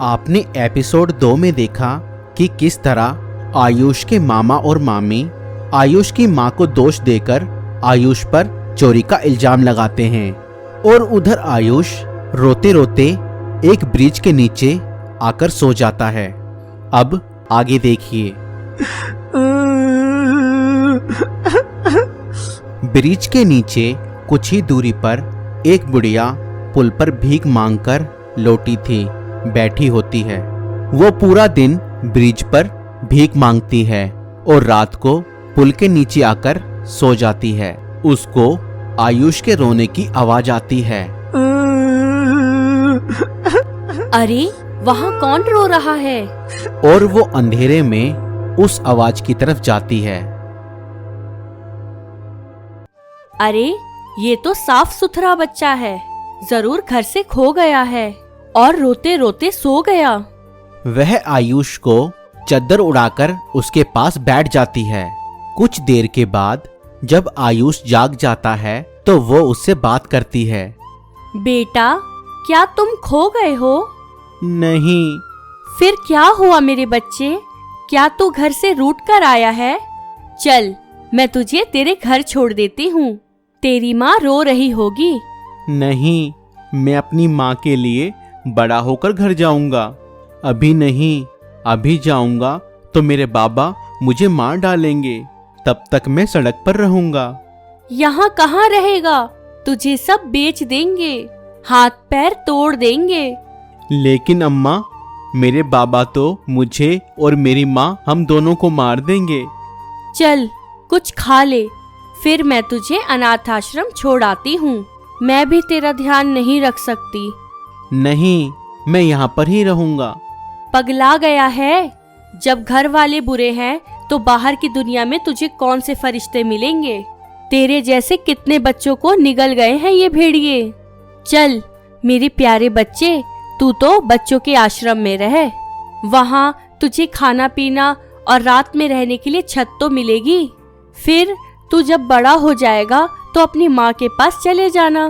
आपने एपिसोड 2 में देखा कि किस तरह आयुष के मामा और मामी आयुष की मां को दोष देकर आयुष पर चोरी का इल्जाम लगाते हैं और उधर आयुष रोते रोते एक ब्रिज के नीचे आकर सो जाता है। अब आगे देखिए। ब्रिज के नीचे कुछ ही दूरी पर एक बुढ़िया पुल पर भीख मांगकर लोटी थी बैठी होती है। वो पूरा दिन ब्रिज पर भीख मांगती है और रात को पुल के नीचे आकर सो जाती है। उसको आयुष के रोने की आवाज आती है। अरे वहाँ कौन रो रहा है? और वो अंधेरे में उस आवाज की तरफ जाती है। अरे ये तो साफ सुथरा बच्चा है, जरूर घर से खो गया है और रोते रोते सो गया। वह आयुष को चद्दर उड़ाकर उसके पास बैठ जाती है। कुछ देर के बाद जब आयुष जाग जाता है तो वो उससे बात करती है। बेटा, क्या तुम खो गए हो? नहीं। फिर क्या हुआ मेरे बच्चे? क्या तू घर से रूठ कर आया है? चल, मैं तुझे तेरे घर छोड़ देती हूँ। तेरी माँ रो रही होगी। नहीं, मैं अपनी माँ के लिए बड़ा होकर घर जाऊंगा। अभी नहीं, अभी जाऊंगा तो मेरे बाबा मुझे मार डालेंगे। तब तक मैं सड़क पर रहूंगा। यहाँ कहाँ रहेगा? तुझे सब बेच देंगे, हाथ पैर तोड़ देंगे। लेकिन अम्मा, मेरे बाबा तो मुझे और मेरी माँ हम दोनों को मार देंगे। चल कुछ खा ले, फिर मैं तुझे अनाथ आश्रम छोड़ आती हूँ। मैं भी तेरा ध्यान नहीं रख सकती। नहीं, मैं यहाँ पर ही रहूंगा। पगला गया है? जब घर वाले बुरे हैं तो बाहर की दुनिया में तुझे कौन से फरिश्ते मिलेंगे? तेरे जैसे कितने बच्चों को निगल गए हैं ये भेड़िए। चल मेरे प्यारे बच्चे, तू तो बच्चों के आश्रम में रह। वहाँ तुझे खाना पीना और रात में रहने के लिए छत तो मिलेगी। फिर तू जब बड़ा हो जाएगा तो अपनी माँ के पास चले जाना।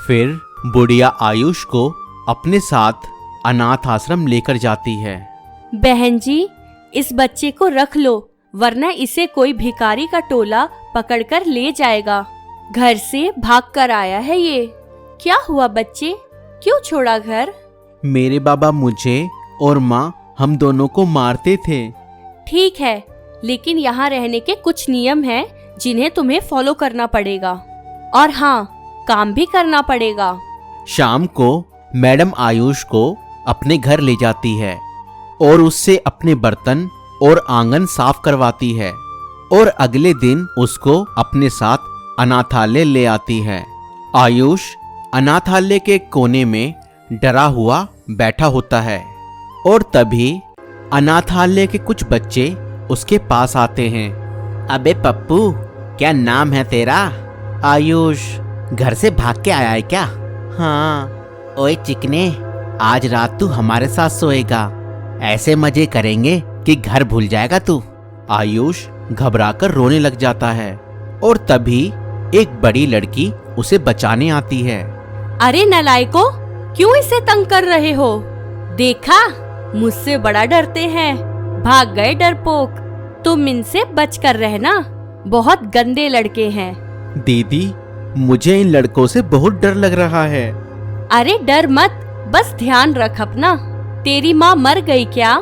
फिर बुढ़िया आयुष को अपने साथ अनाथ आश्रम लेकर जाती है। बहन जी, इस बच्चे को रख लो, वरना इसे कोई भिखारी का टोला पकड़कर ले जाएगा। घर से भाग कर आया है ये। क्या हुआ बच्चे, क्यों छोड़ा घर? मेरे बाबा मुझे और माँ हम दोनों को मारते थे। ठीक है, लेकिन यहाँ रहने के कुछ नियम हैं जिन्हें तुम्हें फॉलो करना पड़ेगा। और हाँ, काम भी करना पड़ेगा। शाम को मैडम आयुष को अपने घर ले जाती है और उससे अपने बर्तन और आंगन साफ करवाती है और अगले दिन उसको अपने साथ अनाथालय ले आती है। आयुष अनाथालय के कोने में डरा हुआ बैठा होता है और तभी अनाथालय के कुछ बच्चे उसके पास आते हैं। अबे पप्पू, क्या नाम है तेरा? आयुष। घर से भाग के आया है क्या? हाँ। ओए चिकने, आज रात तू हमारे साथ सोएगा। ऐसे मजे करेंगे कि घर भूल जाएगा तू। आयुष घबराकर रोने लग जाता है और तभी एक बड़ी लड़की उसे बचाने आती है। अरे नालायको, क्यों इसे तंग कर रहे हो? देखा, मुझसे बड़ा डरते हैं। भाग गए डरपोक। तुम इनसे बच कर रहना, बहुत गंदे लड़के हैं। दीदी, मुझे इन लड़कों से बहुत डर लग रहा है। अरे डर मत, बस ध्यान रख अपना। तेरी माँ मर गई क्या?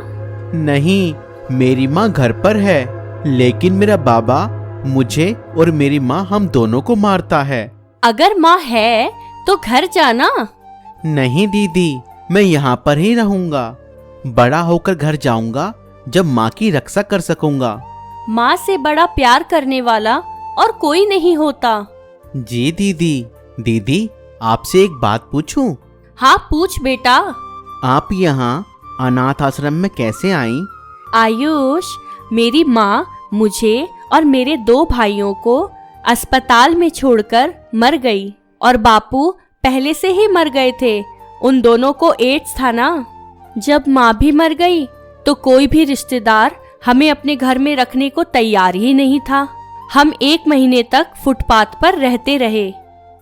नहीं, मेरी माँ घर पर है, लेकिन मेरा बाबा मुझे और मेरी माँ हम दोनों को मारता है। अगर माँ है तो घर जाना। नहीं दीदी, मैं यहाँ पर ही रहूंगा। बड़ा होकर घर जाऊंगा जब माँ की रक्षा कर सकूंगा। माँ से बड़ा प्यार करने वाला और कोई नहीं होता। जी दीदी। दीदी, आपसे एक बात पूछूं? हाँ पूछ बेटा। आप यहाँ अनाथ आश्रम में कैसे आई? आयुष, मेरी माँ मुझे और मेरे 2 भाइयों को अस्पताल में छोड़कर मर गई और बापू पहले से ही मर गए थे। उन दोनों को एड्स था ना। जब माँ भी मर गई तो कोई भी रिश्तेदार हमें अपने घर में रखने को तैयार ही नहीं था। हम 1 महीने तक फुटपाथ पर रहते रहे।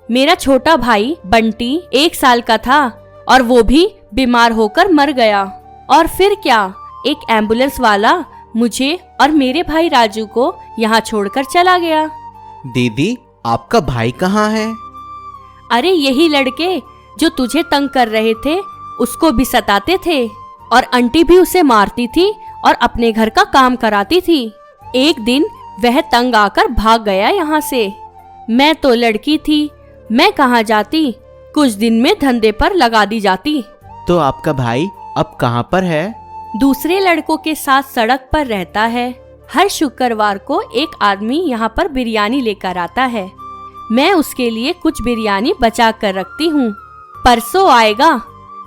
मेरा छोटा भाई बंटी 1 साल का था और वो भी बीमार होकर मर गया। और फिर क्या, एक एम्बुलेंस वाला मुझे और मेरे भाई राजू को यहाँ छोड़कर चला गया। दीदी, आपका भाई कहाँ है? अरे यही लड़के जो तुझे तंग कर रहे थे, उसको भी सताते थे और आंटी भी उसे मारती थी और अपने घर का काम कराती थी। एक दिन वह तंग आकर भाग गया यहाँ से। मैं तो लड़की थी, मैं कहाँ जाती, कुछ दिन में धंधे पर लगा दी जाती। तो आपका भाई अब कहाँ पर है? दूसरे लड़कों के साथ सड़क पर रहता है। हर शुक्रवार को एक आदमी यहाँ पर बिरयानी लेकर आता है। मैं उसके लिए कुछ बिरयानी बचा कर रखती हूँ। परसों आएगा,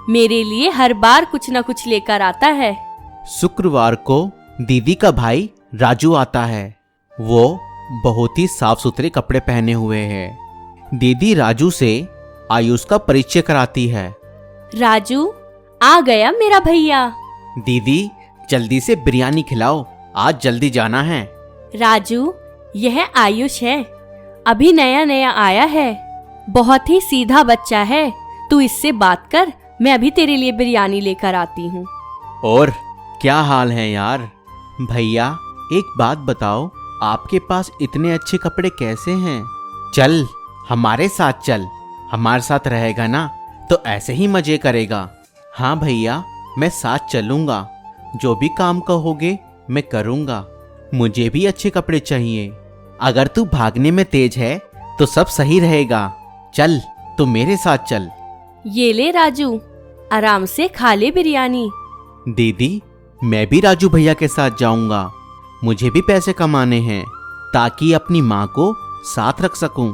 मेरे लिए हर बार कुछ न कुछ लेकर आता है। शुक्रवार को दीदी का भाई राजू आता है। वो बहुत ही साफ सुथरे कपड़े पहने हुए है। दीदी राजू से आयुष का परिचय कराती है। राजू, आ गया मेरा भैया। दीदी, जल्दी से बिरयानी खिलाओ, आज जल्दी जाना है। राजू, यह आयुष है, अभी नया नया आया है। बहुत ही सीधा बच्चा है, तू इससे बात कर, मैं अभी तेरे लिए बिरयानी लेकर आती हूँ। और क्या हाल है यार? भैया, एक बात बताओ, आपके पास इतने अच्छे कपड़े कैसे हैं? चल, हमारे साथ चल, हमारे साथ रहेगा ना तो ऐसे ही मजे करेगा। हाँ भैया, मैं साथ चलूंगा, जो भी काम कहोगे मैं करूंगा। मुझे भी अच्छे कपड़े चाहिए। अगर तू भागने में तेज है तो सब सही रहेगा। चल, तू मेरे साथ चल। ये ले राजू, आराम से खा ले बिरयानी। दीदी, मैं भी राजू भैया के साथ जाऊंगा। मुझे भी पैसे कमाने हैं ताकि अपनी माँ को साथ रख सकूं।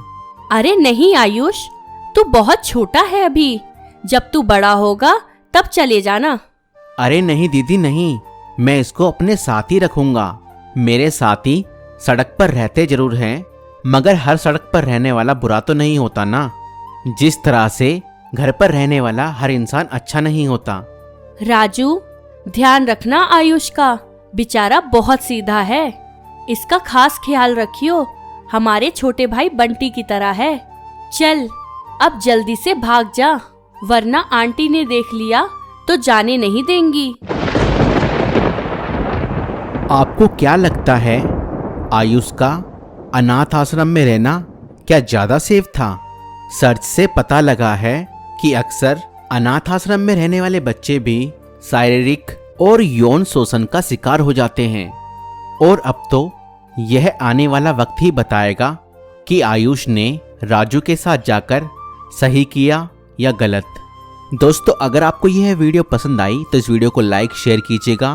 अरे नहीं आयुष, तू बहुत छोटा है अभी, जब तू बड़ा होगा तब चले जाना। अरे नहीं दीदी नहीं, मैं इसको अपने साथ ही रखूंगा। मेरे साथी सड़क पर रहते जरूर हैं, मगर हर सड़क पर रहने वाला बुरा तो नहीं होता ना। जिस तरह से घर पर रहने वाला हर इंसान अच्छा नहीं होता। राजू, ध्यान रखना आयुष का, बेचारा बहुत सीधा है, इसका खास ख्याल रखियो, हमारे छोटे भाई बंटी की तरह है। चल, अब जल्दी से भाग जा, वरना आंटी ने देख लिया तो जाने नहीं देंगी। आपको क्या लगता है, आयुष का अनाथ आश्रम में रहना क्या ज्यादा सेफ था? सर्च से पता लगा है कि अक्सर अनाथ आश्रम में रहने वाले बच्चे भी शारीरिक और यौन शोषण का शिकार हो जाते हैं। और अब तो यह आने वाला वक्त ही बताएगा कि आयुष ने राजू के साथ जाकर सही किया या गलत। दोस्तों, अगर आपको यह वीडियो पसंद आई तो इस वीडियो को लाइक शेयर कीजिएगा।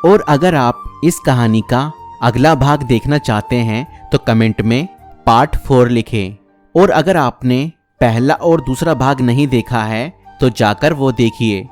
और अगर आप इस कहानी का अगला भाग देखना चाहते हैं तो कमेंट में पार्ट 4 लिखें। और अगर आपने पहला और दूसरा भाग नहीं देखा है तो जाकर वो देखिए।